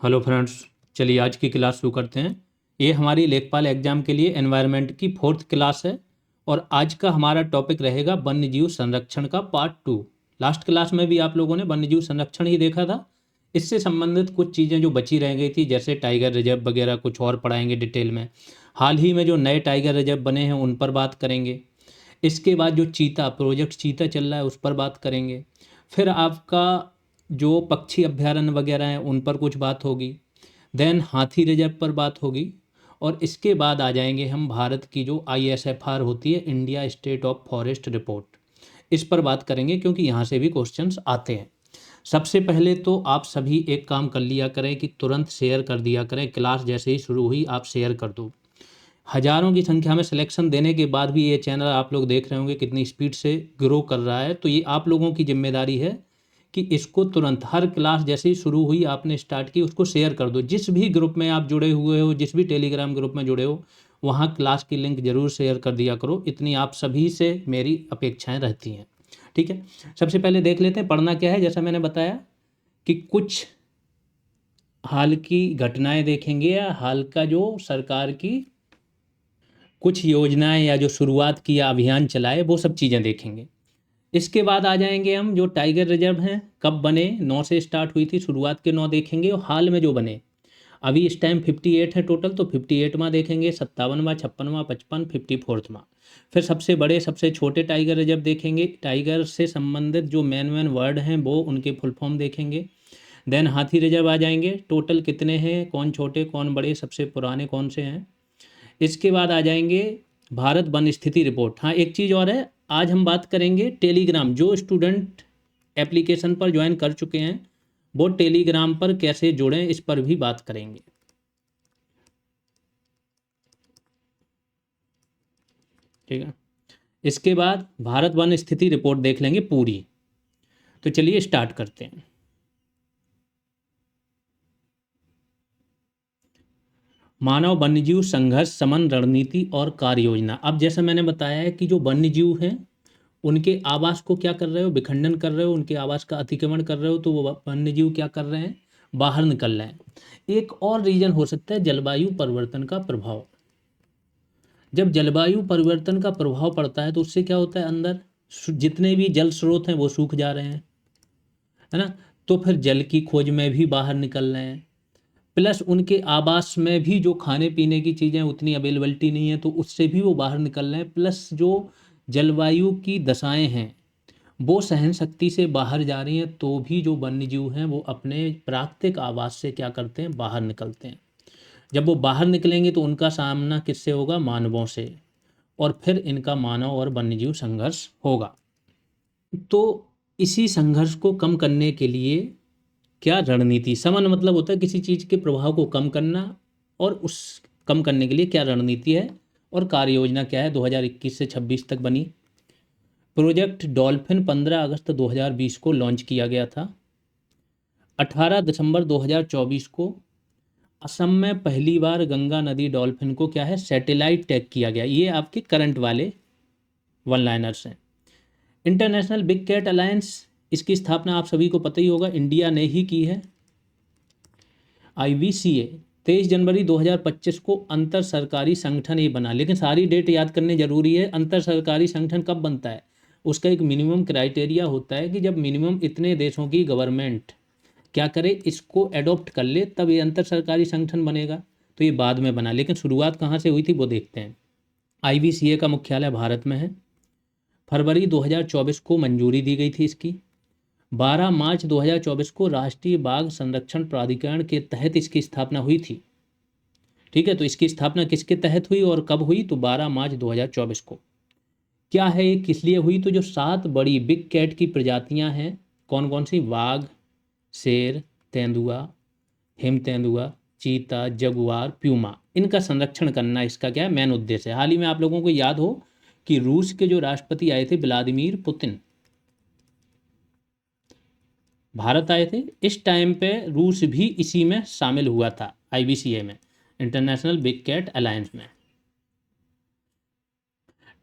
Hello friends, चलिए आज की क्लास शुरू करते हैं। ये हमारी लेखपाल एग्जाम के लिए एनवायरनमेंट की 4th क्लास है और आज का हमारा टॉपिक रहेगा वन्यजीव संरक्षण का पार्ट 2। लास्ट क्लास में भी आप लोगों ने वन्यजीव संरक्षण ही देखा था। इससे संबंधित कुछ चीज़ें जो बची रह गई थी, जैसे टाइगर रिजर्व वगैरह, कुछ और पढ़ाएंगे डिटेल में। हाल ही में जो नए टाइगर रिजर्व बने हैं उन पर बात करेंगे। इसके बाद जो चीता प्रोजेक्ट चीता चल रहा है उस पर बात करेंगे। फिर आपका जो पक्षी अभ्यारण्य वगैरह हैं उन पर कुछ बात होगी। देन हाथी रिजर्व पर बात होगी और इसके बाद आ जाएंगे हम भारत की जो ISFR होती है, India state of forest report, इस पर बात करेंगे क्योंकि यहाँ से भी क्वेश्चंस आते हैं। सबसे पहले तो आप सभी एक काम कर लिया करें कि तुरंत शेयर कर दिया करें। क्लास जैसे ही शुरू हुई आप शेयर कर दो। हज़ारों की संख्या में सिलेक्शन देने के बाद भी ये चैनल आप लोग देख रहे होंगे कितनी स्पीड से ग्रो कर रहा है, तो ये आप लोगों की जिम्मेदारी है कि इसको तुरंत हर क्लास जैसे ही शुरू हुई आपने स्टार्ट की उसको शेयर कर दो। जिस भी ग्रुप में आप जुड़े हुए हो, जिस भी टेलीग्राम ग्रुप में जुड़े हो, वहाँ क्लास की लिंक जरूर शेयर कर दिया करो। इतनी आप सभी से मेरी अपेक्षाएं रहती हैं, ठीक है। सबसे पहले देख लेते हैं पढ़ना क्या है। जैसा मैंने बताया कि कुछ हाल की घटनाएं देखेंगे या हाल का जो सरकार की कुछ योजनाएं या जो शुरुआत की या अभियान चलाए वो सब चीज़ें देखेंगे। इसके बाद आ जाएंगे हम जो टाइगर रिजर्व हैं, कब बने, 9 से स्टार्ट हुई थी, शुरुआत के 9 देखेंगे और हाल में जो बने। अभी इस टाइम 58 है टोटल, तो 58वां देखेंगे, 57वां, 56वां, 55, 54वां। फिर सबसे बड़े सबसे छोटे टाइगर रिजर्व देखेंगे। टाइगर से संबंधित जो मेन वर्ड हैं वो उनके फुल फॉर्म देखेंगे। देन हाथी रिजर्व आ जाएंगे, टोटल कितने हैं, कौन छोटे कौन बड़े, सबसे पुराने कौन से हैं। इसके बाद आ जाएंगे भारत वन स्थिति रिपोर्ट। हाँ, एक चीज़ और है, आज हम बात करेंगे टेलीग्राम। जो स्टूडेंट एप्लीकेशन पर ज्वाइन कर चुके हैं वो टेलीग्राम पर कैसे जुड़ें, इस पर भी बात करेंगे, ठीक है। इसके बाद भारत वन स्थिति रिपोर्ट देख लेंगे पूरी। तो चलिए स्टार्ट करते हैं। मानव वन्यजीव संघर्ष समन रणनीति और कार्य योजना। अब जैसा मैंने बताया है कि जो वन्यजीव हैं उनके आवास को क्या कर रहे हो, विखंडन कर रहे हो, उनके आवास का अतिक्रमण कर रहे हो, तो वो वन्यजीव क्या कर रहे हैं, बाहर निकल रहे हैं। एक और रीजन हो सकता है जलवायु परिवर्तन का प्रभाव। जब जलवायु परिवर्तन का प्रभाव पड़ता है तो उससे क्या होता है, अंदर जितने भी जल स्रोत हैं वो सूख जा रहे हैं, है ना। तो फिर जल की खोज में भी बाहर निकल रहे हैं, प्लस उनके आवास में भी जो खाने पीने की चीज़ें उतनी अवेलेबिलिटी नहीं है तो उससे भी वो बाहर निकल रहे हैं। प्लस जो जलवायु की दशाएं हैं वो सहन शक्ति से बाहर जा रही हैं, तो भी जो वन्यजीव हैं वो अपने प्राकृतिक आवास से क्या करते हैं, बाहर निकलते हैं। जब वो बाहर निकलेंगे तो उनका सामना किससे होगा, मानवों से, और फिर इनका मानव और वन्यजीव संघर्ष होगा। तो इसी संघर्ष को कम करने के लिए क्या रणनीति, समन मतलब होता है किसी चीज़ के प्रभाव को कम करना, और उस कम करने के लिए क्या रणनीति है और कार्य योजना क्या है, 2021 से 26 तक बनी। प्रोजेक्ट डॉल्फिन 15 अगस्त 2020 को लॉन्च किया गया था। 18 दिसंबर 2024 को असम में पहली बार गंगा नदी डॉल्फिन को क्या है, सैटेलाइट टैग किया गया। ये आपके करंट वाले वन लाइनर्स हैं। इंटरनेशनल बिग कैट अलायंस, इसकी स्थापना आप सभी को पता ही होगा, इंडिया ने ही की है। IBCA 23 जनवरी 2025 को अंतर सरकारी संगठन ये बना, लेकिन सारी डेट याद करने जरूरी है। अंतर सरकारी संगठन कब बनता है, उसका एक मिनिमम क्राइटेरिया होता है कि जब मिनिमम इतने देशों की गवर्नमेंट क्या करे, इसको एडॉप्ट कर ले, तब ये अंतर सरकारी संगठन बनेगा। तो ये बाद में बना, लेकिन शुरुआत कहाँ से हुई थी वो देखते हैं। IBCA का मुख्यालय भारत में है। फरवरी 2024 को मंजूरी दी गई थी इसकी। 12 मार्च 2024 को राष्ट्रीय बाघ संरक्षण प्राधिकरण के तहत इसकी स्थापना हुई थी, ठीक है। तो इसकी स्थापना किसके तहत हुई और कब हुई, तो 12 मार्च 2024 को। क्या है ये, किस लिए हुई, तो जो 7 बड़ी बिग कैट की प्रजातियां हैं, कौन कौन सी, वाघ, शेर, तेंदुआ, हिम तेंदुआ, चीता, जगुआर, प्यूमा, इनका संरक्षण करना इसका क्या है, मेन उद्देश्य है। हाल ही में आप लोगों को याद हो कि रूस के जो राष्ट्रपति आए थे व्लादिमीर पुतिन, भारत आए थे। इस टाइम पे रूस भी इसी में शामिल हुआ था, IBCA में, इंटरनेशनल बिग कैट अलायंस में।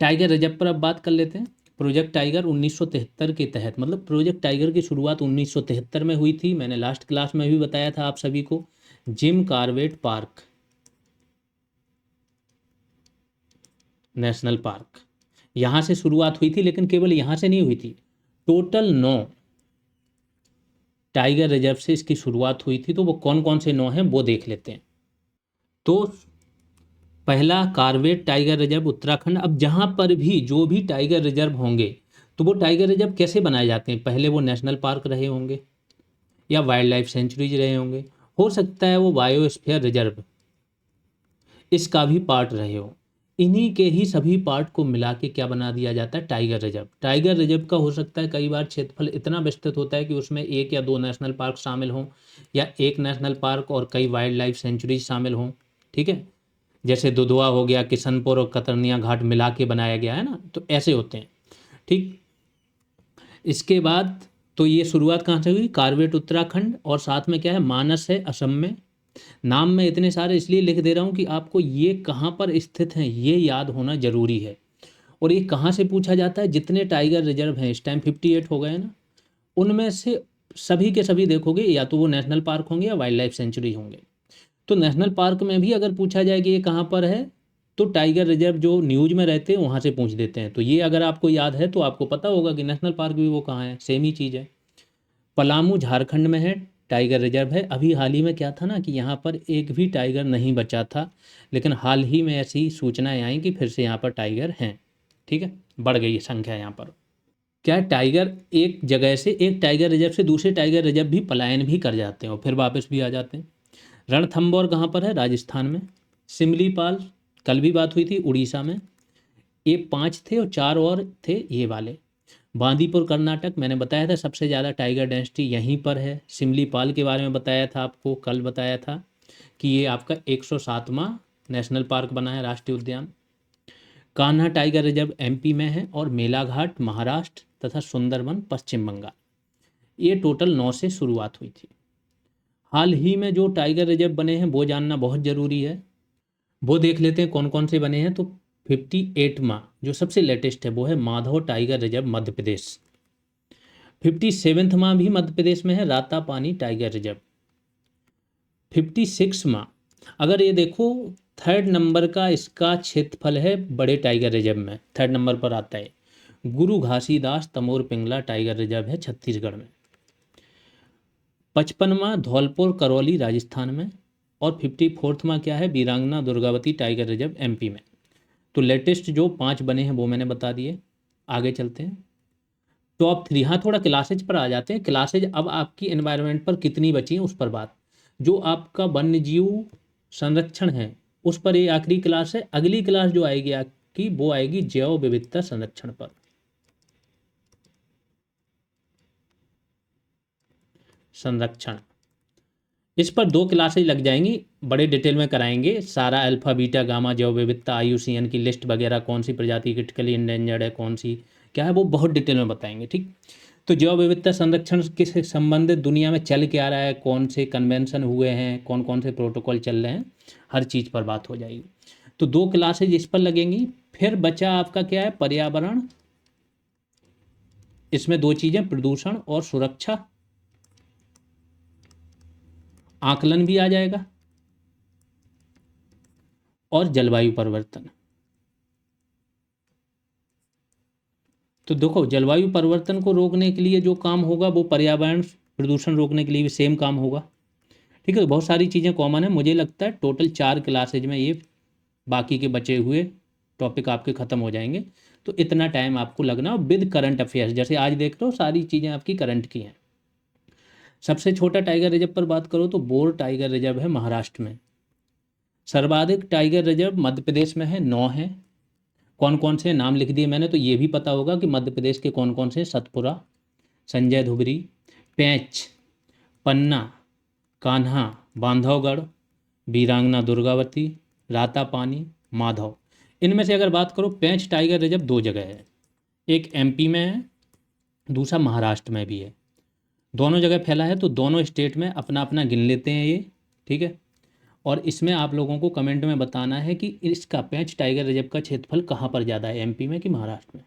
टाइगर रिजर्व पर अब बात कर लेते हैं। प्रोजेक्ट टाइगर 1973 के तहत, मतलब प्रोजेक्ट टाइगर की शुरुआत 1973 में हुई थी। मैंने लास्ट क्लास में भी बताया था आप सभी को Jim Corbett park national park, यहाँ से शुरुआत हुई थी, लेकिन केवल यहाँ से नहीं हुई थी, टोटल 9 टाइगर रिजर्व से इसकी शुरुआत हुई थी। तो वो कौन कौन से 9 हैं वो देख लेते हैं। तो पहला कॉर्बेट टाइगर रिजर्व उत्तराखंड। अब जहाँ पर भी जो भी टाइगर रिजर्व होंगे तो वो टाइगर रिजर्व कैसे बनाए जाते हैं, पहले वो नेशनल पार्क रहे होंगे या वाइल्ड लाइफ सेंचुरीज रहे होंगे, हो सकता है वो बायोस्फीयर रिजर्व इसका भी पार्ट रहे हो। इन्हीं के ही सभी पार्ट को मिला के क्या बना दिया जाता है, टाइगर रिजर्व। टाइगर रिजर्व का हो सकता है कई बार क्षेत्रफल इतना विस्तृत होता है कि उसमें 1 या 2 नेशनल पार्क शामिल हों, या 1 नेशनल पार्क और कई वाइल्ड लाइफ सेंचुरीज शामिल हों। ठीक है, जैसे दुधवा हो गया, किशनपुर और कतरनिया घाट मिला के बनाया गया है ना, तो ऐसे होते हैं। ठीक, इसके बाद तो ये शुरुआत कहाँ से हुई, कॉर्बेट उत्तराखंड, और साथ में क्या है, मानस है असम में। नाम में इतने सारे इसलिए लिख दे रहा हूँ कि आपको ये कहाँ पर स्थित हैं ये याद होना जरूरी है। और ये कहाँ से पूछा जाता है, जितने टाइगर रिजर्व हैं इस टाइम 58 हो गए ना, उनमें से सभी के सभी देखोगे या तो वो नेशनल पार्क होंगे या वाइल्ड लाइफ सेंचुरी होंगे। तो नेशनल पार्क में भी अगर पूछा जाए कि ये कहाँ पर है, तो टाइगर रिजर्व जो न्यूज में रहते हैं वहाँ से पूछ देते हैं। तो ये अगर आपको याद है तो आपको पता होगा कि नेशनल पार्क भी वो कहाँ है, सेम ही चीज़ है। पलामू झारखंड में है, टाइगर रिजर्व है। अभी हाल ही में क्या था ना कि यहाँ पर एक भी टाइगर नहीं बचा था, लेकिन हाल ही में ऐसी सूचनाएं आई कि फिर से यहाँ पर टाइगर हैं। ठीक है, बढ़ गई है संख्या यहाँ पर। क्या है, टाइगर एक जगह से, एक टाइगर रिजर्व से दूसरे टाइगर रिजर्व भी पलायन भी कर जाते हैं और फिर वापस भी आ जाते हैं। रणथंबोर कहाँ पर है, राजस्थान में। सिमलीपाल, कल भी बात हुई थी, उड़ीसा में। ये 5 थे और 4 और थे ये वाले। बांदीपुर कर्नाटक, मैंने बताया था सबसे ज़्यादा टाइगर डेंसिटी यहीं पर है। सिमलीपाल के बारे में बताया था आपको, कल बताया था कि ये आपका 107वां नेशनल पार्क बना है, राष्ट्रीय उद्यान। कान्हा टाइगर रिजर्व एमपी में है, और मेलाघाट महाराष्ट्र तथा सुंदरबन पश्चिम बंगाल। ये टोटल 9 से शुरुआत हुई थी। हाल ही में जो टाइगर रिजर्व बने हैं वो जानना बहुत ज़रूरी है, वो देख लेते हैं कौन कौन से बने हैं। तो 58वां जो सबसे लेटेस्ट है वो है माधव टाइगर रिजर्व मध्य प्रदेश। 57वां भी मध्य प्रदेश में है, रातापानी टाइगर रिजर्व। 56वां, अगर ये देखो 3rd नंबर का इसका क्षेत्रफल है बड़े टाइगर रिजर्व में, 3rd नंबर पर आता है। गुरु घासीदास तमोर पिंगला टाइगर रिजर्व है छत्तीसगढ़ में। 55वां धौलपुर करौली राजस्थान में। और 54वां क्या है, वीरांगना दुर्गावती टाइगर रिजर्व एमपी में। तो लेटेस्ट जो 5 बने हैं वो मैंने बता दिए। आगे चलते हैं, टॉप 3। हाँ, थोड़ा क्लासेज पर आ जाते हैं। क्लासेज अब आपकी एनवायरनमेंट पर कितनी बची हैं उस पर बात। जो आपका वन्य जीव संरक्षण है उस पर ये आखिरी क्लास है। अगली क्लास जो आएगी आपकी वो आएगी जैव विविधता संरक्षण पर। संरक्षण, इस पर 2 क्लासेज लग जाएंगी, बड़े डिटेल में कराएंगे सारा, अल्फा बीटा गामा जैव विविधता IUCN की लिस्ट वगैरह, कौन सी प्रजाति क्रिटिकली इंडेंजर्ड है, कौन सी क्या है, वो बहुत डिटेल में बताएंगे। ठीक, तो जैव विविधता संरक्षण के संबंधित दुनिया में चल के आ रहा है, कौन से कन्वेंशन हुए हैं, कौन कौन से प्रोटोकॉल चल रहे हैं, हर चीज़ पर बात हो जाएगी। तो 2 क्लासेज इस पर लगेंगी। फिर बचा आपका क्या है, पर्यावरण। इसमें 2 चीज़ें, प्रदूषण और सुरक्षा, आकलन भी आ जाएगा, और जलवायु परिवर्तन। तो देखो, जलवायु परिवर्तन को रोकने के लिए जो काम होगा वो पर्यावरण प्रदूषण रोकने के लिए भी सेम काम होगा। ठीक है, बहुत सारी चीज़ें कॉमन है। मुझे लगता है टोटल 4 क्लासेज में ये बाकी के बचे हुए टॉपिक आपके ख़त्म हो जाएंगे। तो इतना टाइम आपको लगना, विद करंट अफेयर्स, जैसे आज देख लो सारी चीज़ें आपकी करंट की हैं। सबसे छोटा टाइगर रिजर्व पर बात करो तो बोर टाइगर रिजर्व है महाराष्ट्र में। सर्वाधिक टाइगर रिजर्व मध्य प्रदेश में है, 9 हैं। कौन कौन से नाम लिख दिए मैंने, तो ये भी पता होगा कि मध्य प्रदेश के कौन कौन से, सतपुरा, संजय धुबरी, पेंच, पन्ना, कान्हा, बांधवगढ़, वीरांगना दुर्गावती, रातापानी, माधव। इनमें से अगर बात करो, पेंच टाइगर रिजर्व 2 जगह है, एक MP में है, दूसरा महाराष्ट्र में भी है। दोनों जगह फैला है, तो दोनों स्टेट में अपना अपना गिन लेते हैं ये। ठीक है, और इसमें आप लोगों को कमेंट में बताना है कि इसका पेंच टाइगर रिजर्व का क्षेत्रफल कहाँ पर ज़्यादा है, MP में कि महाराष्ट्र में।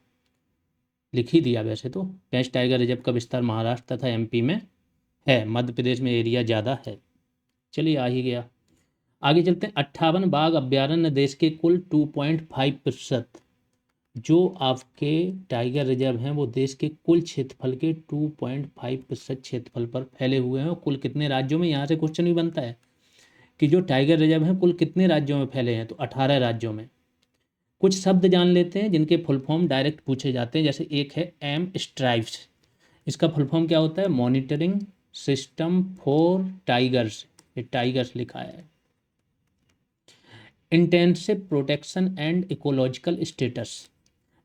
लिख ही दिया वैसे तो, पेंच टाइगर रिजर्व का विस्तार महाराष्ट्र तथा MP में है, मध्य प्रदेश में एरिया ज़्यादा है। चलिए आ ही गया। आगे चलते हैं। 58 बाघ अभ्यारण्य देश के कुल 2.5%, जो आपके टाइगर रिजर्व हैं वो देश के कुल क्षेत्रफल के 2.5% क्षेत्रफल पर फैले हुए हैं। और कुल कितने राज्यों में, यहाँ से क्वेश्चन भी बनता है कि जो टाइगर रिजर्व हैं कुल कितने राज्यों में फैले हैं, तो 18 राज्यों में। कुछ शब्द जान लेते हैं जिनके फुल फॉर्म डायरेक्ट पूछे जाते हैं। जैसे एक है एम स्ट्राइप्स, इसका फुल फॉर्म क्या होता है? मॉनिटरिंग सिस्टम फॉर टाइगर्स, ये टाइगर्स लिखा है। Intensive protection and ecological status,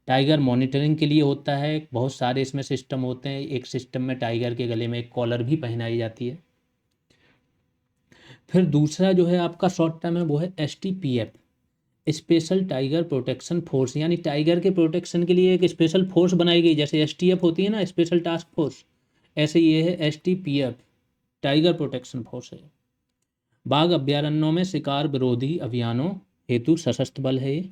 tiger monitoring के लिए होता है। बहुत सारे इसमें सिस्टम होते हैं। एक सिस्टम में टाइगर के गले में एक कॉलर भी पहनाई जाती है। फिर दूसरा जो है आपका शॉर्ट टर्म है वो है STPF, special tiger protection force, यानी टाइगर के प्रोटेक्शन के लिए एक स्पेशल फोर्स बनाई गई। जैसे STF होती है ना, स्पेशल टास्क फोर्स, ऐसे ये है STPF, टाइगर प्रोटेक्शन फोर्स है। बाघ अभ्यारण्यों में शिकार विरोधी अभियानों हेतु सशस्त्र बल है ये।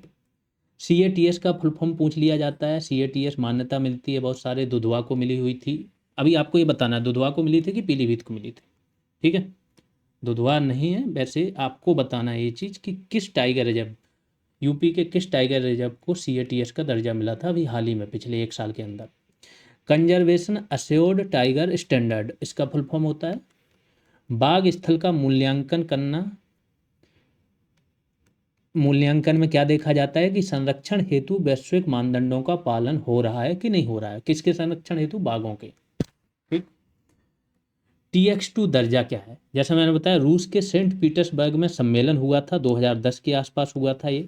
CATS का फुल फॉर्म पूछ लिया जाता है। CATS मान्यता मिलती है बहुत सारे, दुधवा को मिली हुई थी। अभी आपको ये बताना है दुधवा को मिली थी कि पीलीभीत को मिली थी, ठीक है? दुधवा नहीं है, वैसे आपको बताना है ये चीज़ कि किस टाइगर रिजर्व, यूपी के किस टाइगर रिजर्व को CATS का दर्जा मिला था अभी हाल ही में, पिछले 1 साल के अंदर। कंजर्वेशन अश्योर्ड टाइगर स्टैंडर्ड, इसका फुल फॉर्म होता है बाघ स्थल का मूल्यांकन करना। मूल्यांकन में क्या देखा जाता है कि संरक्षण हेतु वैश्विक मानदंडों का पालन हो रहा है कि नहीं हो रहा है। किसके संरक्षण हेतु? बाघों के। ठीक। TX2 दर्जा क्या है? जैसा मैंने बताया, रूस के सेंट पीटर्सबर्ग में सम्मेलन हुआ था, 2010 के आसपास हुआ था ये।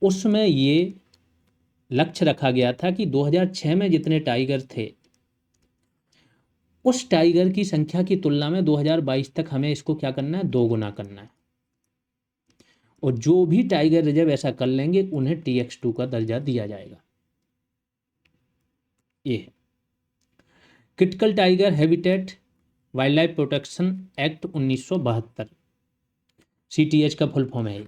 उसमें ये लक्ष्य रखा गया था कि 2006 में जितने टाइगर थे उस टाइगर की संख्या की तुलना में 2022 तक हमें इसको क्या करना है? 2 गुना करना है। और जो भी टाइगर रिजर्व ऐसा कर लेंगे उन्हें TX2 का दर्जा दिया जाएगा। ये है critical tiger habitat wild life protection act 1972, CTH का फुल फॉर्म है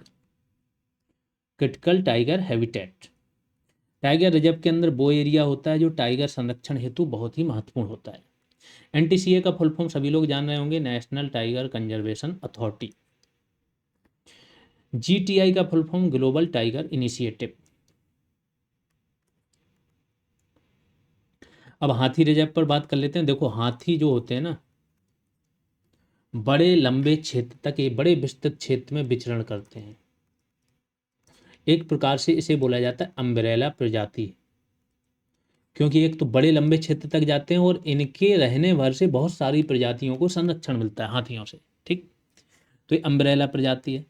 critical tiger habitat. Tiger reserve के अंदर वो एरिया होता है जो टाइगर संरक्षण हेतु बहुत ही महत्वपूर्ण होता है। NTCA का फुल फॉर्म सभी लोग जान रहे होंगे, national tiger conservation authority. GTI का full form global tiger initiative. अब हाथी रिजर्व पर बात कर लेते हैं। देखो हाथी जो होते हैं ना, बड़े लंबे क्षेत्र तक, ये बड़े विस्तृत क्षेत्र में विचरण करते हैं। एक प्रकार से इसे बोला जाता है अम्ब्रेला प्रजाति, क्योंकि एक तो बड़े लंबे क्षेत्र तक जाते हैं और इनके रहने भर से बहुत सारी प्रजातियों को संरक्षण मिलता है हाथियों से। ठीक, तो ये अम्ब्रेला प्रजाति है।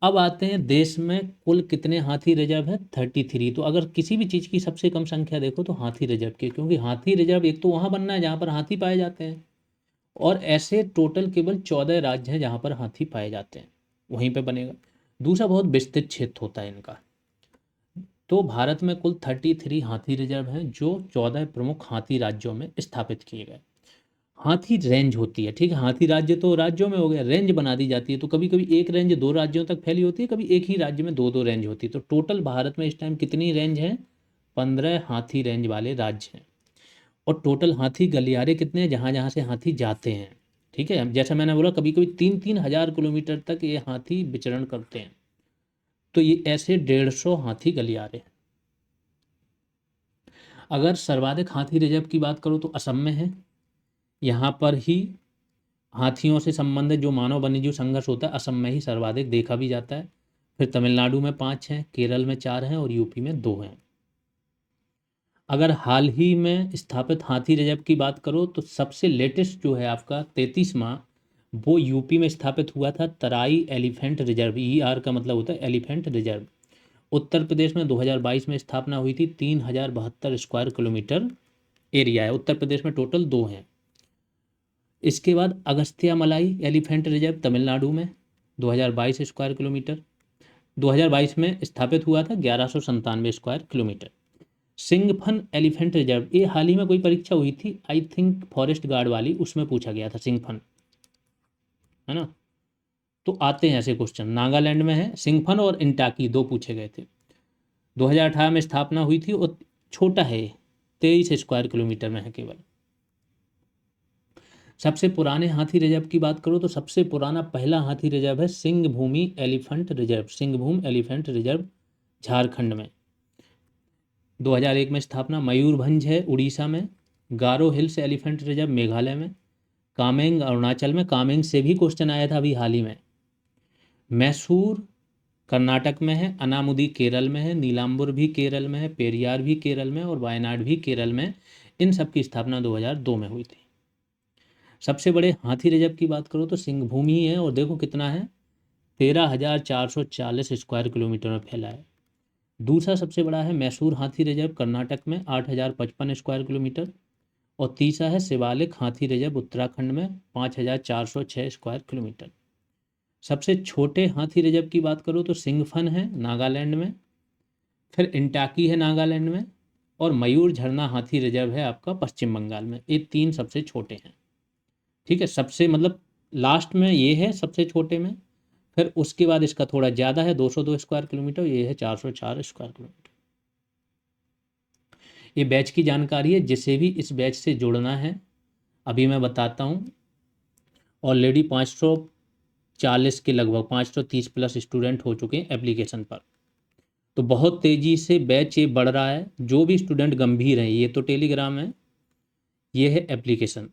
अब आते हैं देश में कुल कितने हाथी रिजर्व है? 33। तो अगर किसी भी चीज़ की सबसे कम संख्या देखो तो हाथी रिजर्व की, क्योंकि हाथी रिजर्व एक तो वहाँ बनना है जहाँ पर हाथी पाए जाते हैं, और ऐसे टोटल केवल 14 राज्य हैं जहाँ पर हाथी पाए जाते हैं, वहीं पे बनेगा। दूसरा, बहुत विस्तृत क्षेत्र होता है इनका। तो भारत में कुल 33 हाथी रिजर्व हैं जो 14 प्रमुख हाथी राज्यों में स्थापित किए गए। हाथी रेंज होती है, ठीक है? हाथी राज्य तो राज्यों में हो गया, रेंज बना दी जाती है। तो कभी कभी एक रेंज 2 राज्यों तक फैली होती है, कभी एक ही राज्य में 2 2 रेंज होती है। तो टोटल भारत में इस टाइम कितनी रेंज है? 15 हाथी रेंज वाले राज्य हैं। और टोटल हाथी गलियारे कितने हैं जहाँ जहाँ से हाथी जाते हैं? ठीक है, जैसा मैंने बोला कभी कभी 3-3 हज़ार किलोमीटर तक ये हाथी विचरण करते हैं। तो ये ऐसे 150 हाथी गलियारे हैं। अगर सर्वाधिक हाथी रिजर्व की बात करो तो असम में है। यहाँ पर ही हाथियों से संबंधित जो मानव वन्यजीव संघर्ष होता है असम में ही सर्वाधिक देखा भी जाता है। फिर तमिलनाडु में 5 हैं, केरल में 4 हैं और यूपी में 2 हैं। अगर हाल ही में स्थापित हाथी रिजर्व की बात करो तो सबसे लेटेस्ट जो है आपका 33वां, वो यूपी में स्थापित हुआ था, तराई एलिफेंट रिजर्व। ER का मतलब होता है एलिफेंट रिजर्व। उत्तर प्रदेश में 2022 में स्थापना हुई थी। 3072 स्क्वायर किलोमीटर एरिया है। उत्तर प्रदेश में टोटल 2 हैं। इसके बाद अगस्त्यामलाई एलिफेंट रिजर्व तमिलनाडु में 2022 स्क्वायर किलोमीटर, 2022 में स्थापित हुआ था, 1197 स्क्वायर किलोमीटर। सिंगफन एलिफेंट रिजर्व, ये हाल ही में कोई परीक्षा हुई थी आई थिंक फॉरेस्ट गार्ड वाली, उसमें पूछा गया था सिंगफन, है ना? तो आते हैं ऐसे क्वेश्चन। नागालैंड में है सिंगफन और इंटाकी, 2 पूछे गए थे। 2018 में स्थापना हुई थी और छोटा है, 23 स्क्वायर किलोमीटर में है केवल। सबसे पुराने हाथी रिजर्व की बात करो तो सबसे पुराना पहला हाथी रिजर्व है Singhbhum elephant reserve, Singhbhum elephant reserve Jharkhand में, 2001 में स्थापना। मयूरभंज है उड़ीसा में, गारो हिल्स एलिफेंट रिजर्व मेघालय में, कामेंग अरुणाचल में, कामेंग से भी क्वेश्चन आया था अभी हाल ही में। मैसूर कर्नाटक में है, अनामुदी केरल में है, नीलांबुर भी केरल में है, पेरियार भी केरल में और वायनाड भी केरल में। इन सब की स्थापना 2002 में हुई थी। सबसे बड़े हाथी रिजर्व की बात करो तो सिंहभूमि है और देखो कितना है, 13,440 स्क्वायर किलोमीटर में फैला है। दूसरा सबसे बड़ा है मैसूर हाथी रिजर्व कर्नाटक में 8,055 स्क्वायर किलोमीटर, और तीसरा है शिवालिक हाथी रिजर्व उत्तराखंड में 5,406 स्क्वायर किलोमीटर। सबसे छोटे हाथी रिजर्व की बात करो तो सिंगफन है नागालैंड में, फिर इंटाकी है नागालैंड में, और मयूर झरना हाथी रिजर्व है आपका पश्चिम बंगाल में। ये तीन सबसे छोटे हैं, ठीक है। सबसे मतलब लास्ट में ये है सबसे छोटे में, फिर उसके बाद इसका थोड़ा ज़्यादा है 202 स्क्वायर किलोमीटर, ये है 404 स्क्वायर किलोमीटर। ये बैच की जानकारी है, जिसे भी इस बैच से जुड़ना है अभी मैं बताता हूँ। ऑलरेडी 540 के लगभग 530 प्लस स्टूडेंट हो चुके हैं एप्लीकेशन पर, तो बहुत तेज़ी से बैच ये बढ़ रहा है। जो भी स्टूडेंट गंभीर हैं, ये तो टेलीग्राम है, ये है एप्लीकेशन।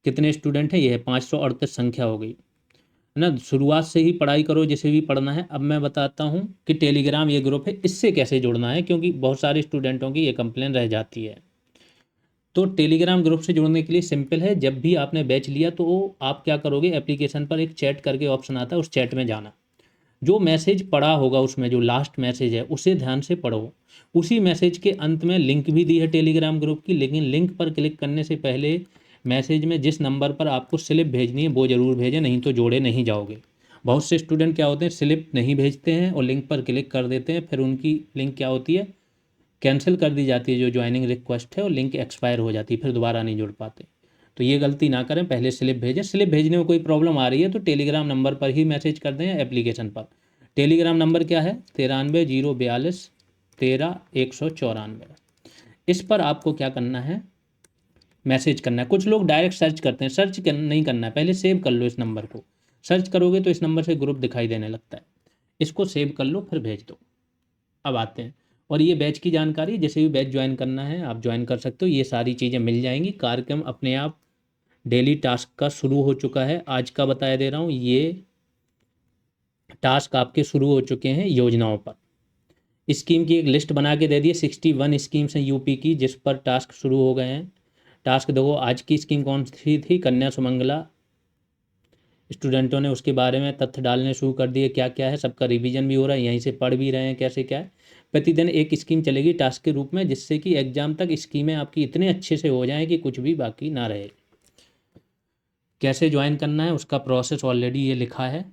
कितने स्टूडेंट हैं, ये है 538 संख्या हो गई है ना। शुरुआत से ही पढ़ाई करो जिसे भी पढ़ना है। अब मैं बताता हूँ कि टेलीग्राम ये ग्रुप है, इससे कैसे जुड़ना है, क्योंकि बहुत सारे स्टूडेंटों की ये कंप्लेन रह जाती है। तो टेलीग्राम ग्रुप से जुड़ने के लिए सिंपल है, जब भी आपने बैच लिया तो आप क्या करोगे, एप्लीकेशन पर एक चैट करके ऑप्शन आता है, उस चैट में जाना। जो मैसेज पढ़ा होगा उसमें जो लास्ट मैसेज है उसे ध्यान से पढ़ो। उसी मैसेज के अंत में लिंक भी दी है टेलीग्राम ग्रुप की, लेकिन लिंक पर क्लिक करने से पहले मैसेज में जिस नंबर पर आपको स्लिप भेजनी है वो ज़रूर भेजें, नहीं तो जोड़े नहीं जाओगे। बहुत से स्टूडेंट क्या होते हैं, स्लिप नहीं भेजते हैं और लिंक पर क्लिक कर देते हैं, फिर उनकी लिंक क्या होती है, कैंसिल कर दी जाती है जो ज्वाइनिंग रिक्वेस्ट है, और लिंक एक्सपायर हो जाती है, फिर दोबारा नहीं जुड़ पाते। तो ये गलती ना करें, पहले स्लिप भेजें। स्लिप भेजने में कोई प्रॉब्लम आ रही है तो टेलीग्राम नंबर पर ही मैसेज कर दें या एप्लीकेशन पर। टेलीग्राम नंबर क्या है, 93 042 13 194। इस पर आपको क्या करना है, मैसेज करना है। कुछ लोग डायरेक्ट सर्च करते हैं, नहीं करना है, पहले सेव कर लो इस नंबर को। सर्च करोगे तो इस नंबर से ग्रुप दिखाई देने लगता है, इसको सेव कर लो फिर भेज दो। अब आते हैं, और ये बैच की जानकारी, जैसे भी बैच ज्वाइन करना है आप ज्वाइन कर सकते हो, ये सारी चीज़ें मिल जाएंगी। कार्यक्रम अपने आप डेली टास्क का शुरू हो चुका है, आज का बताया दे रहा हूँ। ये टास्क आपके शुरू हो चुके हैं योजनाओं पर। स्कीम की एक लिस्ट बना के दे दी है, 61 स्कीम्स हैं यूपी की जिस पर टास्क शुरू हो गए हैं। टास्क देखो, आज की स्कीम कौन सी थी, कन्या सुमंगला। स्टूडेंटों ने उसके बारे में तथ्य डालने शुरू कर दिए, क्या क्या है, सबका रिवीजन भी हो रहा है, यहीं से पढ़ भी रहे हैं कैसे क्या है। प्रतिदिन एक स्कीम चलेगी टास्क के रूप में, जिससे कि एग्जाम तक स्कीमें आपकी इतने अच्छे से हो जाएं कि कुछ भी बाकी ना रहे। कैसे ज्वाइन करना है उसका प्रोसेस ऑलरेडी ये लिखा है।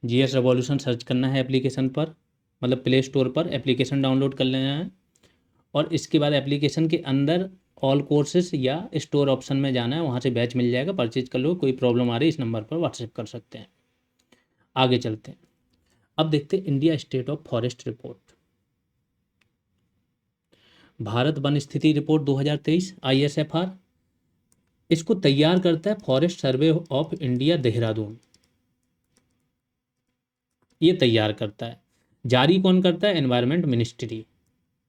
जीएस रेवोल्यूशन सर्च करना है एप्लीकेशन पर, मतलब प्ले स्टोर पर एप्लीकेशन डाउनलोड कर लेना है, और इसके बाद एप्लीकेशन के अंदर ऑल कोर्सेज या स्टोर ऑप्शन में जाना है, वहाँ से बैच मिल जाएगा, परचेज कर लो। कोई प्रॉब्लम आ रही है इस नंबर पर व्हाट्सएप कर सकते हैं। आगे चलते हैं, अब देखते हैं India state of forest report, Bharat one स्थिति रिपोर्ट 2023 ISFR। इसको तैयार करता है forest survey of India Dehradun, ये तैयार करता है। जारी कौन करता है, एनवायरनमेंट मिनिस्ट्री।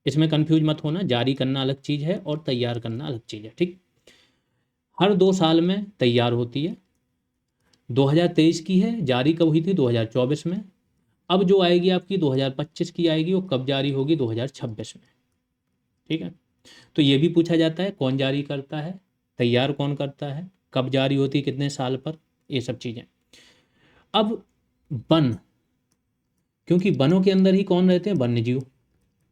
इसमें कंफ्यूज मत होना, जारी करना अलग चीज़ है और तैयार करना अलग चीज़ है, ठीक। हर 2 साल में तैयार होती है, 2023 की है, जारी कब हुई थी, 2024 में। अब जो आएगी आपकी 2025 की आएगी, वो कब जारी होगी, 2026 में, ठीक है। तो ये भी पूछा जाता है कौन जारी करता है, तैयार कौन करता है, कब जारी होती है, कितने साल पर, ये सब चीज़ें। अब वन, क्योंकि वनों के अंदर ही कौन रहते हैं, वन्यजीव।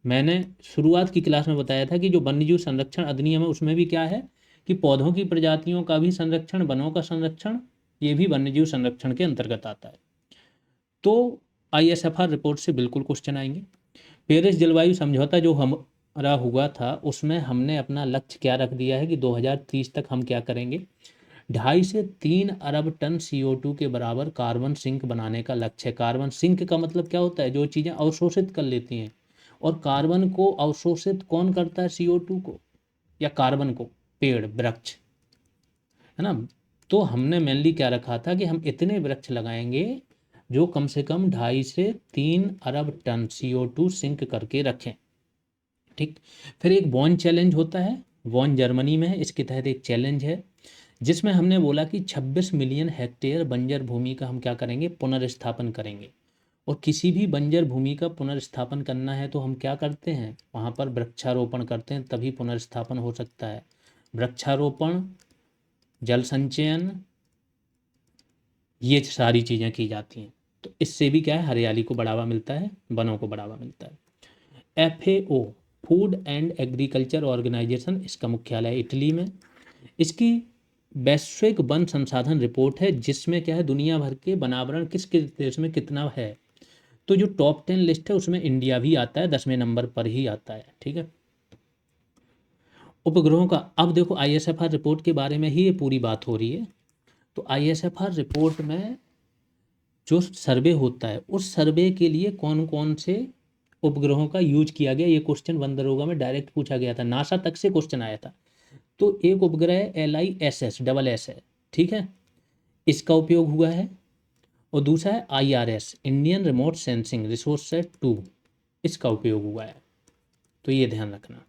मैंने शुरुआत की क्लास में बताया था कि जो वन्यजीव संरक्षण अधिनियम है उसमें भी क्या है कि पौधों की प्रजातियों का भी संरक्षण, वनों का संरक्षण, ये भी वन्यजीव संरक्षण के अंतर्गत आता है। तो ISFR रिपोर्ट से बिल्कुल क्वेश्चन आएंगे। पेरिस जलवायु समझौता जो हमारा हुआ था उसमें हमने अपना लक्ष्य क्या रख दिया है कि 2030 तक हम क्या करेंगे, 2.5 से 3 अरब टन CO2 के बराबर कार्बन सिंक बनाने का लक्ष्य है। कार्बन सिंक का मतलब क्या होता है, जो चीज़ें अवशोषित कर लेती हैं और कार्बन को अवशोषित कौन करता है, CO2 को या कार्बन को, पेड़, वृक्ष, है ना। तो हमने मेनली क्या रखा था कि हम इतने वृक्ष लगाएंगे जो कम से कम 2.5 से 3 अरब टन CO2 सिंक करके रखें, ठीक। फिर एक बॉन चैलेंज होता है, बॉन जर्मनी में है, इसके तहत एक चैलेंज है जिसमें हमने बोला कि 26 मिलियन हेक्टेयर बंजर भूमि का हम क्या करेंगे, पुनर्स्थापन करेंगे। और किसी भी बंजर भूमि का पुनर्स्थापन करना है तो हम क्या करते हैं, वहाँ पर वृक्षारोपण करते हैं, तभी पुनर्स्थापन हो सकता है। वृक्षारोपण, जल संचयन, ये सारी चीज़ें की जाती हैं। तो इससे भी क्या है, हरियाली को बढ़ावा मिलता है, वनों को बढ़ावा मिलता है। FAO, food and agriculture organisation, इसका मुख्यालय है इटली में। इसकी वैश्विक वन संसाधन रिपोर्ट है जिसमें क्या है, दुनिया भर के वनावरण किस किस देश में कितना है। तो जो टॉप 10 लिस्ट है उसमें इंडिया भी आता है, 10वें नंबर पर ही आता है, ठीक है। उपग्रहों का, अब देखो ISFR रिपोर्ट के बारे में ही ये पूरी बात हो रही है। तो ISFR रिपोर्ट में जो सर्वे होता है उस सर्वे के लिए कौन कौन से उपग्रहों का यूज किया गया, ये क्वेश्चन वन दरोगा में डायरेक्ट पूछा गया था, नासा तक से क्वेश्चन आया था। तो एक उपग्रह LISS है, ठीक है, इसका उपयोग हुआ है। और दूसरा है IRS, Indian remote sensing resource 2, इसका उपयोग हुआ है। तो ये ध्यान रखना।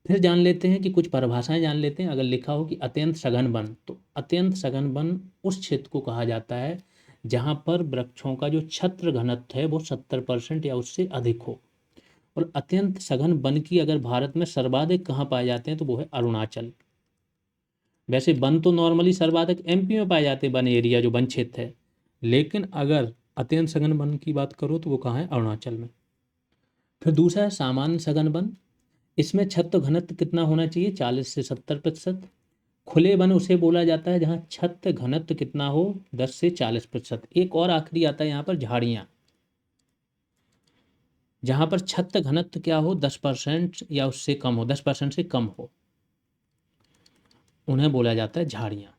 फिर जान लेते हैं कि कुछ परिभाषाएं जान लेते हैं। अगर लिखा हो कि अत्यंत सघन वन, तो अत्यंत सघन वन उस क्षेत्र को कहा जाता है जहाँ पर वृक्षों का जो छत्र घनत्व है वो 70% या उससे अधिक हो। और अत्यंत सघन वन की अगर भारत में सर्वाधिक कहाँ पाए जाते हैं तो वो है अरुणाचल। वैसे वन तो नॉर्मली सर्वाधिक MP में पाए जाते हैं, वन एरिया जो वन क्षेत्र है, लेकिन अगर अत्यंत सघन वन की बात करो तो वो कहाँ है, अरुणाचल में। फिर दूसरा है सामान्य सघन वन, इसमें छत्र घनत्व कितना होना चाहिए, 40 से 70%। खुले वन उसे बोला जाता है जहाँ छत्र घनत्व कितना हो, 10 से 40%। एक और आखिरी आता है यहाँ पर झाड़ियाँ, जहाँ पर छत्र घनत्व क्या हो, 10% या उससे कम हो, 10% से कम हो, उन्हें बोला जाता है झाड़ियाँ।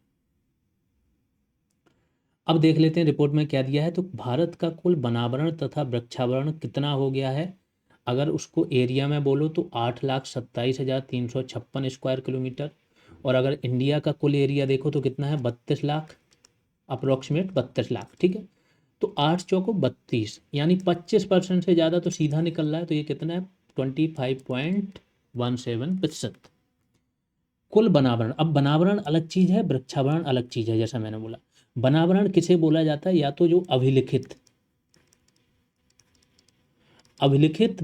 अब देख लेते हैं रिपोर्ट में क्या दिया है। तो भारत का कुल वनावरण तथा वृक्षावरण कितना हो गया है, अगर उसको एरिया में बोलो तो 8,27,356 स्क्वायर किलोमीटर। और अगर इंडिया का कुल एरिया देखो तो कितना है, 32 लाख, अप्रोक्सीमेट 32 लाख, ठीक है। तो 8 चौको 32, यानी 25% से ज़्यादा तो सीधा निकल रहा है। तो ये कितना है, 25.17%। कुल वनावरण, अब वनावरण अलग चीज़ है, वृक्षावरण अलग चीज़ है। जैसा मैंने बोला, वनावरण किसे बोला जाता है, या तो जो अभिलिखित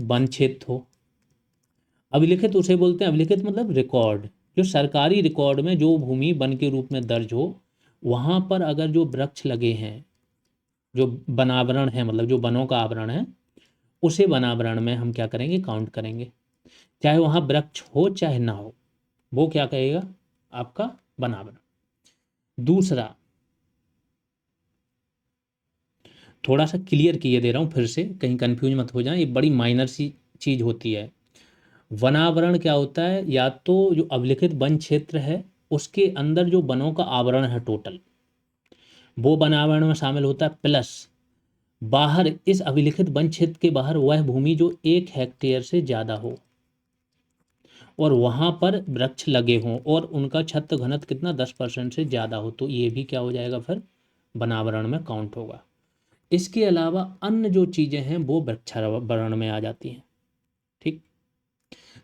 वन क्षेत्र हो, अभिलिखित उसे बोलते हैं, अभिलिखित मतलब रिकॉर्ड, जो सरकारी रिकॉर्ड में जो भूमि वन के रूप में दर्ज हो, वहाँ पर अगर जो वृक्ष लगे हैं, जो वनावरण है, मतलब जो वनों का आवरण है, उसे वनावरण में हम क्या करेंगे, काउंट करेंगे। चाहे वहाँ वृक्ष हो चाहे ना हो, वो क्या कहेगा, आपका वनावरण। दूसरा, थोड़ा सा क्लियर किए दे रहा हूँ फिर से, कहीं कंफ्यूज मत हो जाए, ये बड़ी माइनर सी चीज़ होती है। वनावरण क्या होता है, या तो जो अभिलिखित वन क्षेत्र है उसके अंदर जो वनों का आवरण है टोटल, वो वनावरण में शामिल होता है, प्लस बाहर इस अभिलिखित वन क्षेत्र के बाहर वह भूमि जो 1 हेक्टेयर से ज़्यादा हो और वहाँ पर वृक्ष लगे हों और उनका छत्र घनत्व कितना, 10% से ज़्यादा हो, तो ये भी क्या हो जाएगा, फिर वनावरण में काउंट होगा। इसके अलावा अन्य जो चीज़ें हैं वो वृक्षावरण में आ जाती हैं, ठीक।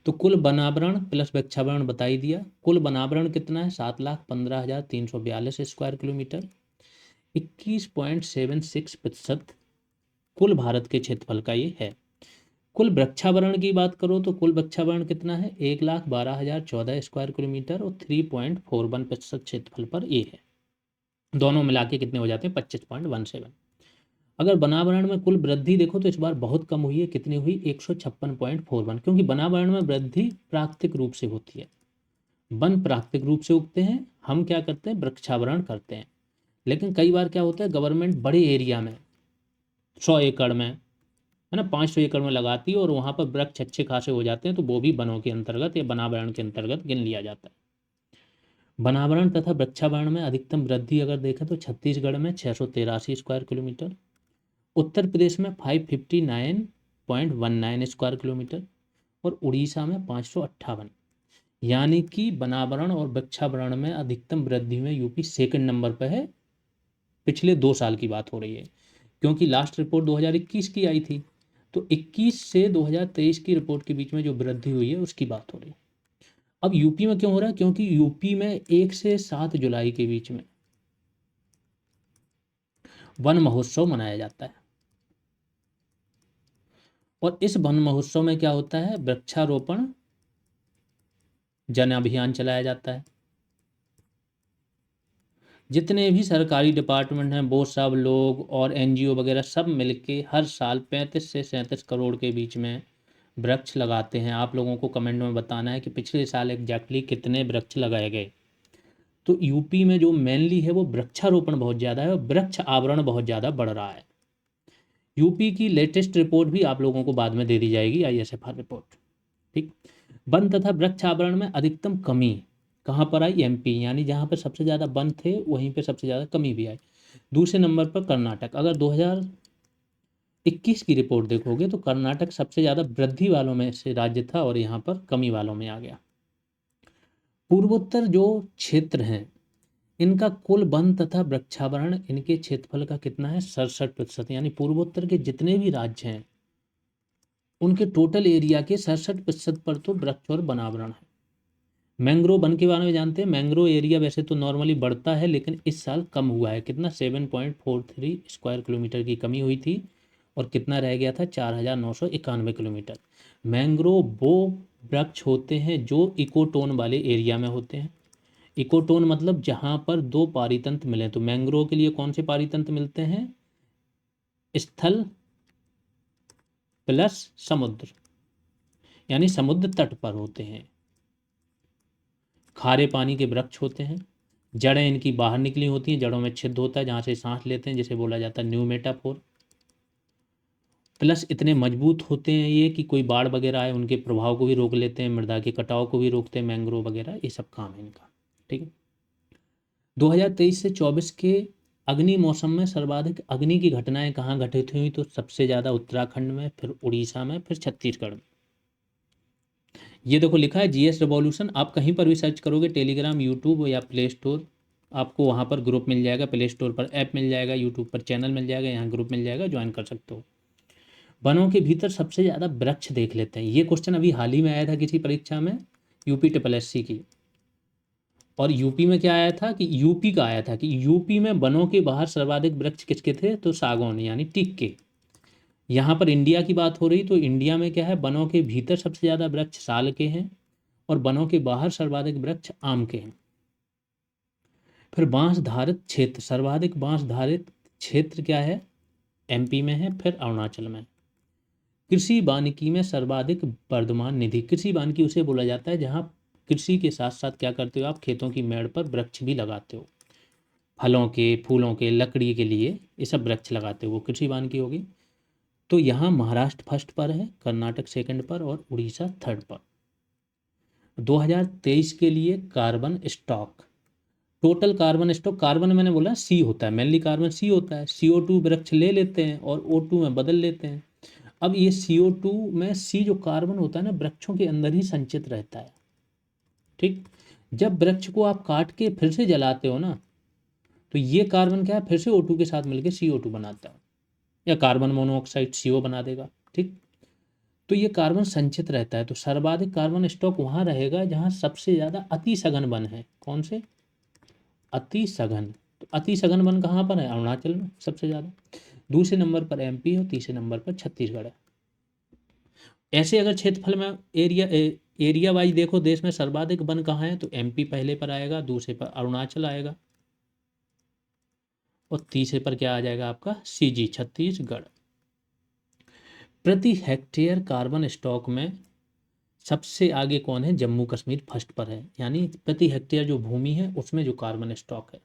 तो कुल वनावरण प्लस वृक्षावरण बता ही दिया। कुल वनावरण कितना है, 7,15,342 स्क्वायर किलोमीटर, 21.76% कुल भारत के क्षेत्रफल का ये है। कुल वृक्षावरण की बात करो तो कुल वृक्षावरण कितना है, 1,12,014 स्क्वायर किलोमीटर और 3.41% क्षेत्रफल पर ये है। दोनों मिला के कितने हो जाते हैं, 25.17। अगर वनावरण में कुल वृद्धि देखो तो इस बार बहुत कम हुई है, कितनी हुई, 156.41, क्योंकि वनावरण में वृद्धि प्राकृतिक रूप से होती है। वन प्राकृतिक रूप से उगते हैं, हम क्या करते हैं, वृक्षावरण करते हैं। लेकिन कई बार क्या होता है, गवर्नमेंट बड़े एरिया में 100 एकड़ में, है ना, 500 एकड़ में लगाती है और वहाँ पर वृक्ष अच्छे खासे हो जाते हैं, तो वो भी वनों के अंतर्गत या वनावरण के अंतर्गत गिन लिया जाता है। वनावरण तथा वृक्षावरण में अधिकतम वृद्धि अगर देखें तो छत्तीसगढ़ में 683 स्क्वायर किलोमीटर, उत्तर प्रदेश में 559 5.19 स्क्वायर किलोमीटर और उड़ीसा में 558। यानी कि वनावरण और वृक्षावरण में अधिकतम वृद्धि में यूपी सेकंड नंबर पर है। पिछले 2 साल की बात हो रही है, क्योंकि लास्ट रिपोर्ट 2021 की आई थी, तो 21 से 2023 की रिपोर्ट के बीच में जो वृद्धि हुई है उसकी बात हो रही है। अब यूपी में क्यों हो रहा है? क्योंकि यूपी में 1 से 7 जुलाई के बीच में वन महोत्सव मनाया जाता है, और इस वन महोत्सव में क्या होता है? वृक्षारोपण जन अभियान चलाया जाता है। जितने भी सरकारी डिपार्टमेंट हैं वो सब लोग और एनजीओ वगैरह सब मिलके हर साल 35 से 37 करोड़ के बीच में वृक्ष लगाते हैं। आप लोगों को कमेंट में बताना है कि पिछले साल एग्जैक्टली कितने वृक्ष लगाए गए। तो यूपी में जो मेनली है वो वृक्षारोपण बहुत ज़्यादा है और वृक्ष आवरण बहुत ज़्यादा बढ़ रहा है। यूपी की लेटेस्ट रिपोर्ट भी आप लोगों को बाद में दे दी जाएगी, ISFR रिपोर्ट। ठीक। वन तथा वृक्ष आवरण में अधिकतम कमी कहाँ पर आई? MP, यानी जहाँ पर सबसे ज़्यादा वन थे वहीं पे सबसे ज़्यादा कमी भी आई। दूसरे नंबर पर कर्नाटक। अगर 2021 की रिपोर्ट देखोगे तो कर्नाटक सबसे ज़्यादा वृद्धि वालों में से राज्य था और यहाँ पर कमी वालों में आ गया। पूर्वोत्तर जो क्षेत्र हैं इनका कुल वन तथा वृक्षावरण इनके क्षेत्रफल का कितना है? 67%। यानी पूर्वोत्तर के जितने भी राज्य हैं उनके टोटल एरिया के 67% पर तो वृक्ष और वनावरण है। मैंग्रोव वन के बारे में जानते हैं। मैंग्रोव एरिया वैसे तो नॉर्मली बढ़ता है, लेकिन इस साल कम हुआ है। कितना? 7.43 स्क्वायर किलोमीटर की कमी हुई थी और कितना रह गया था? 4,991 किलोमीटर। मैंग्रोव वो वृक्ष होते हैं जो इकोटोन वाले एरिया में होते हैं। इकोटोन मतलब जहाँ पर 2 पारितंत्र मिले। तो मैंग्रोव के लिए कौन से पारितंत्र मिलते हैं? स्थल प्लस समुद्र, यानी समुद्र तट पर होते हैं। खारे पानी के वृक्ष होते हैं। जड़ें इनकी बाहर निकली होती हैं, जड़ों में छिद्र होता है जहाँ से सांस लेते हैं, जिसे बोला जाता है न्यू मेटाफोर। प्लस इतने मजबूत होते हैं ये कि कोई बाढ़ वगैरह आए उनके प्रभाव को भी रोक लेते हैं, मृदा के कटाव को भी रोकते हैं मैंग्रोव वगैरह। ये सब काम है इनका। ठीक है। 2023 से 24 के अग्नि मौसम में सर्वाधिक अग्नि की घटनाएं कहाँ घटित हुई? तो सबसे ज़्यादा उत्तराखंड में, फिर उड़ीसा में, फिर छत्तीसगढ़ में। ये देखो लिखा है GS रिवॉल्यूशन। आप कहीं पर भी सर्च करोगे, टेलीग्राम, यूट्यूब या प्ले स्टोर, आपको वहाँ पर ग्रुप मिल जाएगा। प्ले स्टोर पर ऐप मिल जाएगा, यूट्यूब पर चैनल मिल जाएगा, यहाँ ग्रुप मिल जाएगा, ज्वाइन कर सकते हो। वनों के भीतर सबसे ज़्यादा वृक्ष देख लेते हैं। ये क्वेश्चन अभी हाल ही में आया था किसी परीक्षा में, UP SSC की। और यूपी में क्या आया था कि यूपी का आया था कि यूपी में वनों के बाहर सर्वाधिक वृक्ष किसके थे? तो सागौन यानी टीक के। यहाँ पर इंडिया की बात हो रही, तो इंडिया में क्या है? वनों के भीतर सबसे ज़्यादा वृक्ष साल के हैं और वनों के बाहर सर्वाधिक वृक्ष आम के हैं। फिर बांस धारित क्षेत्र, सर्वाधिक बांस धारित क्षेत्र क्या है? MP में है, फिर अरुणाचल में। कृषि वानिकी में सर्वाधिक वर्धमान निधि। कृषि वानिकी उसे बोला जाता है जहाँ कृषि के साथ साथ क्या करते हो? आप खेतों की मेड़ पर वृक्ष भी लगाते हो, फलों के, फूलों के, लकड़ी के लिए ये सब वृक्ष लगाते हो, वो कृषि वानिकी होगी। तो यहाँ महाराष्ट्र फर्स्ट पर है, कर्नाटक सेकंड पर और उड़ीसा थर्ड पर। 2023 के लिए carbon stock, total carbon stock, carbon मैंने बोला C होता है, मेनली कार्बन C होता है। CO2 वृक्ष ले लेते हैं और O2 में बदल लेते हैं। अब ये CO2 में C जो कार्बन होता है ना, वृक्षों के अंदर ही संचित रहता है। ठीक। जब वृक्ष को आप काट के फिर से जलाते हो ना, तो ये कार्बन क्या है? फिर से O2 के साथ मिलकर CO2 बनाता है, या कार्बन मोनोऑक्साइड CO बना देगा। ठीक। तो ये कार्बन संचित रहता है। तो सर्वाधिक कार्बन स्टॉक वहाँ रहेगा जहाँ सबसे ज़्यादा अति सघन वन है। कौन से? अति सघन। तो अति सघन वन कहाँ पर है? अरुणाचल में सबसे ज़्यादा। दूसरे नंबर पर MP और तीसरे नंबर पर छत्तीसगढ़ है। ऐसे अगर क्षेत्रफल में एरिया वाइज देखो, देश में सर्वाधिक वन कहाँ है? तो MP पहले पर आएगा, दूसरे पर अरुणाचल आएगा और तीसरे पर क्या आ जाएगा आपका? CG छत्तीसगढ़। प्रति हेक्टेयर कार्बन स्टॉक में सबसे आगे कौन है? जम्मू कश्मीर फर्स्ट पर है। यानी प्रति हेक्टेयर जो भूमि है उसमें जो कार्बन स्टॉक है।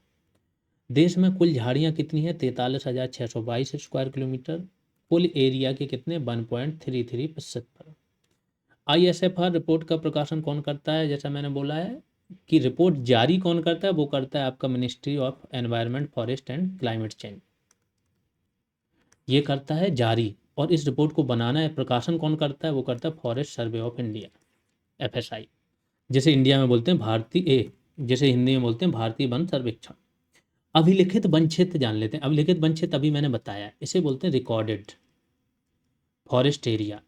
देश में कुल झाड़ियाँ कितनी है? 43,622 स्क्वायर किलोमीटर। कुल एरिया के कितने? 1.33% पर। ISFR रिपोर्ट का प्रकाशन कौन करता है? जैसा मैंने बोला है कि रिपोर्ट जारी कौन करता है? वो करता है आपका ministry of environment, forest and climate change, ये करता है जारी। और इस रिपोर्ट को बनाना है प्रकाशन कौन करता है, वो करता है forest survey of India, FSI, जैसे इंडिया में बोलते हैं जैसे हिंदी में बोलते हैं भारतीय वन सर्वेक्षण। अभिलिखित वन क्षेत्र जान लेते हैं। अभिलिखित वन क्षेत्र अभी मैंने बताया, इसे बोलते हैं रिकॉर्डेड फॉरेस्ट एरिया।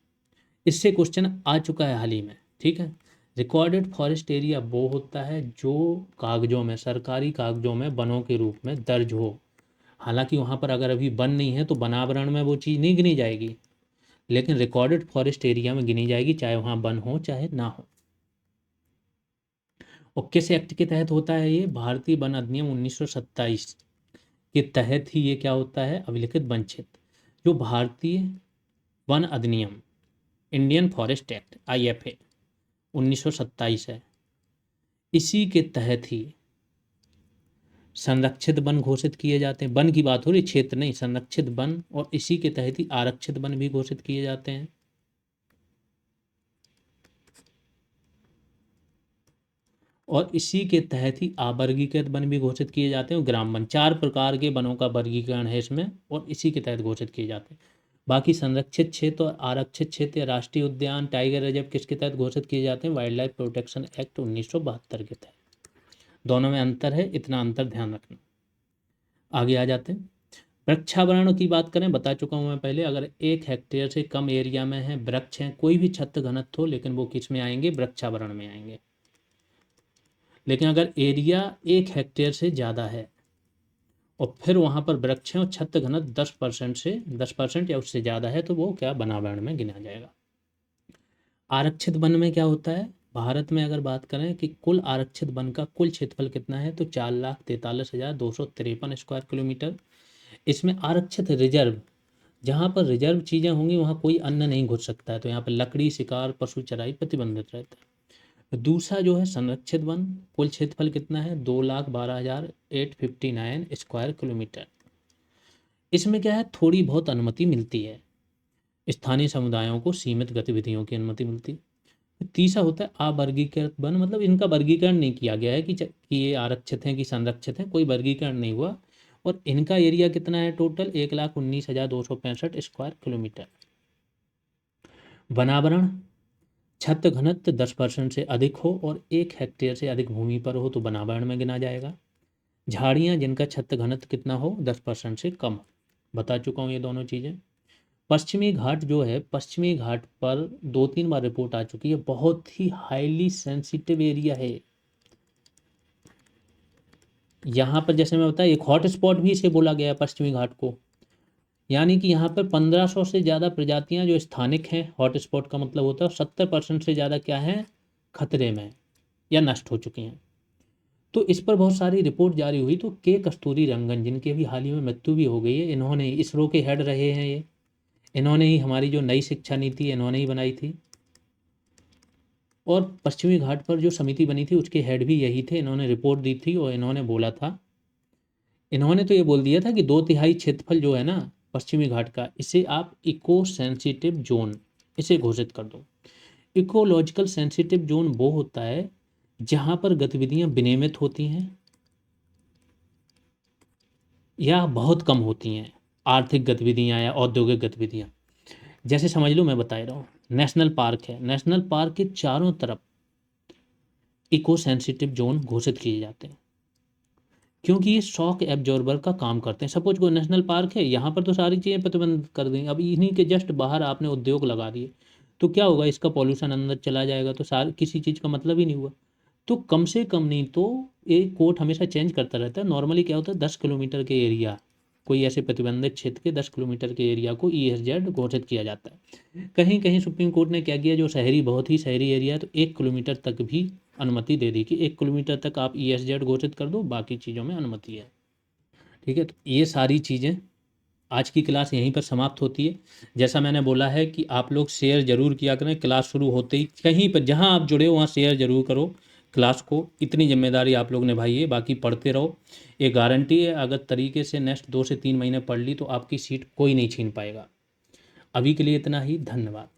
इससे क्वेश्चन आ चुका है हाल ही में, ठीक है। रिकॉर्डेड फॉरेस्ट एरिया वो होता है जो कागजों में, सरकारी कागजों में वनों के रूप में दर्ज हो। हालांकि वहाँ पर अगर अभी वन नहीं है तो वनावरण में वो चीज़ नहीं गिनी जाएगी, लेकिन रिकॉर्डेड फॉरेस्ट एरिया में गिनी जाएगी, चाहे वहाँ वन हो चाहे ना हो। और किस एक्ट के तहत होता है ये, भारतीय वन अधिनियम 1927 के तहत ही ये क्या होता है, अभिलिखित वन क्षेत्र। जो भारतीय वन अधिनियम, इंडियन फॉरेस्ट एक्ट IFA 1927 है, इसी के तहत ही संरक्षित वन घोषित किए जाते हैं। वन की बात हो रही, क्षेत्र नहीं, संरक्षित वन, और इसी के तहत ही आरक्षित वन भी घोषित किए जाते हैं। और इसी के तहत ही अवर्गीकृत वन भी घोषित किए जाते हैं, और ग्राम वन। 4 प्रकार के वनों का वर्गीकरण है इसमें, और इसी के तहत घोषित किए जाते हैं। बाकी संरक्षित क्षेत्र और आरक्षित क्षेत्र या राष्ट्रीय उद्यान, टाइगर रिजर्व किसके तहत घोषित किए जाते हैं, वाइल्ड लाइफ प्रोटेक्शन एक्ट 1972 के तहत। दोनों में अंतर है, इतना अंतर ध्यान रखना। आगे आ जाते हैं। वृक्षावरण की बात करें, बता चुका हूँ मैं पहले, अगर 1 हेक्टेयर से कम एरिया में है, वृक्ष हैं, कोई भी छत्र घनत्व हो, लेकिन वो किस में आएंगे, वृक्षावरण में आएंगे। लेकिन अगर एरिया 1 हेक्टेयर से ज़्यादा है और फिर वहाँ पर वृक्ष हैं और छत्र घनत्व 10% या उससे ज़्यादा है, तो वो क्या, वनावरण में गिना जाएगा। आरक्षित वन में क्या होता है, भारत में अगर बात करें कि कुल आरक्षित वन का कुल क्षेत्रफल कितना है, तो 4,43,253 स्क्वायर किलोमीटर। इसमें आरक्षित रिजर्व, जहाँ पर रिजर्व चीज़ें होंगी वहाँ कोई अन्न नहीं घुस सकता है, तो यहाँ पर लकड़ी, शिकार, पशु चराई प्रतिबंधित रहता है। दूसरा जो है संरक्षित वन, कुल क्षेत्रफल कितना है, 2,12,859 स्क्वायर किलोमीटर। इसमें क्या है, थोड़ी बहुत अनुमति मिलती है, स्थानीय समुदायों को सीमित गतिविधियों की अनुमति मिलती है। तीसरा होता है अवर्गीकृत वन, मतलब इनका वर्गीकरण नहीं किया गया है कि ये आरक्षित हैं कि संरक्षित हैं, कोई वर्गीकरण नहीं हुआ। और इनका एरिया कितना है, टोटल 1,19,265 स्क्वायर किलोमीटर। वनावरण, छत्र घनत्व 10% से अधिक हो और 1 हेक्टेयर से अधिक भूमि पर हो तो वनावरण में गिना जाएगा। झाड़ियाँ जिनका छत्र घनत्व कितना हो, 10% से कम। बता चुका हूँ ये दोनों चीज़ें। पश्चिमी घाट जो है, पश्चिमी घाट पर 2-3 बार रिपोर्ट आ चुकी है, बहुत ही हाईली सेंसिटिव एरिया है। यहाँ पर जैसे मैं बताया, एक हॉट स्पॉट भी इसे बोला गया है पश्चिमी घाट को, यानी कि यहाँ पर 1500 से ज़्यादा प्रजातियाँ जो स्थानिक हैं, हॉट स्पॉट का मतलब होता है 70% से ज़्यादा क्या है, खतरे में या नष्ट हो चुकी हैं। तो इस पर बहुत सारी रिपोर्ट जारी हुई, तो के कस्तूरी रंगन, जिनकी अभी हाल ही में मृत्यु भी हो गई है, इन्होंने, इसरो के हेड रहे हैं ये, इन्होंने ही हमारी जो नई शिक्षा नीति इन्होंने ही बनाई थी, और पश्चिमी घाट पर जो समिति बनी थी उसके हेड भी यही थे। इन्होंने रिपोर्ट दी थी और इन्होंने बोला था, इन्होंने तो ये बोल दिया था कि 2/3 क्षेत्रफल जो है ना पश्चिमी घाट का, इसे आप इको सेंसिटिव जोन इसे घोषित कर दो। इकोलॉजिकल सेंसिटिव जोन वो होता है जहाँ पर गतिविधियाँ विनियमित होती हैं या बहुत कम होती हैं, आर्थिक गतिविधियाँ या औद्योगिक गतिविधियाँ। जैसे समझ लो, मैं बता रहा हूँ, नेशनल पार्क है, नेशनल पार्क के चारों तरफ इको सेंसिटिव जोन घोषित किए जाते हैं, क्योंकि ये शॉक एब्जॉर्बर का काम करते हैं। सपोज कोई नेशनल पार्क है, यहाँ पर तो सारी चीज़ें प्रतिबंध कर देंगे, अब इन्हीं के जस्ट बाहर आपने उद्योग लगा दिए तो क्या होगा, इसका पॉल्यूशन अंदर चला जाएगा, तो सारी किसी चीज़ का मतलब ही नहीं हुआ। तो कम से कम नहीं तो एक कोर्ट हमेशा चेंज करता रहता है। नॉर्मली क्या होता है, 10 किलोमीटर के एरिया, कोई ऐसे प्रतिबंधित क्षेत्र के 10 किलोमीटर के एरिया को ESZ घोषित किया जाता है। कहीं कहीं सुप्रीम कोर्ट ने क्या किया, जो शहरी, बहुत ही शहरी एरिया है, तो 1 किलोमीटर तक भी अनुमति दे दी कि 1 किलोमीटर तक आप ESZ घोषित कर दो, बाकी चीज़ों में अनुमति है। ठीक है, तो ये सारी चीज़ें, आज की क्लास यहीं पर समाप्त होती है। जैसा मैंने बोला है कि आप लोग शेयर ज़रूर किया करें, क्लास शुरू होते ही कहीं पर जहाँ आप जुड़े हो वहाँ शेयर ज़रूर करो क्लास को, इतनी जिम्मेदारी आप लोग निभाइए। बाकी पढ़ते रहो, ये गारंटी है, अगर तरीके से नेक्स्ट 2 से 3 महीने पढ़ ली तो आपकी सीट कोई नहीं छीन पाएगा। अभी के लिए इतना ही, धन्यवाद।